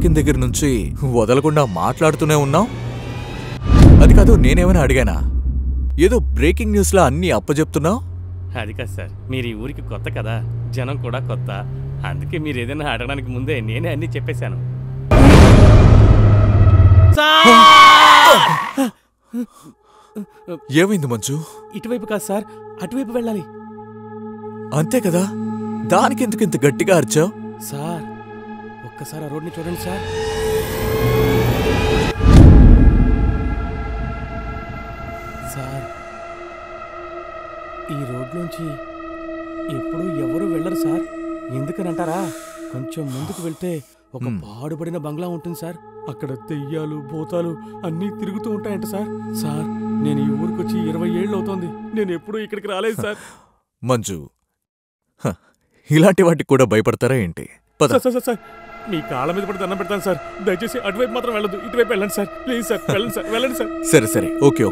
దొరికిన దగ్గర నుంచి వదలకుండా మాట్లాడుతూనే ఉన్నావు. అది కాదు, నేనేమైనా అడిగానా? ఏదో బ్రేకింగ్ న్యూస్లా అన్నీ అప్పచెప్తున్నావు. అది కాదు సార్, మీరు ఈ ఊరికి కొత్త కదా, జనం కూడా కొత్త, అందుకే మీరు ఏదైనా అడగడానికి ముందే నేనే అన్నీ చెప్పేశాను. ఏమైంది మంచు? ఇటువైపు కాదు సార్, అటువైపు వెళ్ళాలి. అంతే కదా, దానికి ఎందుకు ఇంత గట్టిగా అరిచావు? సార్ ఒక్కసారి ఆ రోడ్ని చూడండి సార్. సార్ ఈ రోడ్లోంచి ఎప్పుడు ఎవరు వెళ్ళరు సార్. ఎందుకనంటారా? కొంచెం ముందుకు వెళ్తే ఒక పాడుబడిన బంగ్లా ఉంటుంది సార్. అక్కడ దెయ్యాలు భూతాలు అన్నీ తిరుగుతూ ఉంటాయంట సార్. సార్ నేను ఈ ఊరికొచ్చి 20 ఏళ్ళు అవుతోంది, నేను ఎప్పుడూ ఇక్కడికి రాలేదు సార్. మంజు, ఇలాంటి వాటికి కూడా భయపడతారా ఏంటి? సార్ మీ కాళ్ళ మీద పడి దండం పెడతాను సార్, దయచేసి అటువైపు మాత్రం వెళ్ళదు, ఇటువైపు వెళ్ళండి సార్, ప్లీజ్ సార్, వెళ్ళండి సార్, వెళ్ళండి సార్. సరే ఓకే.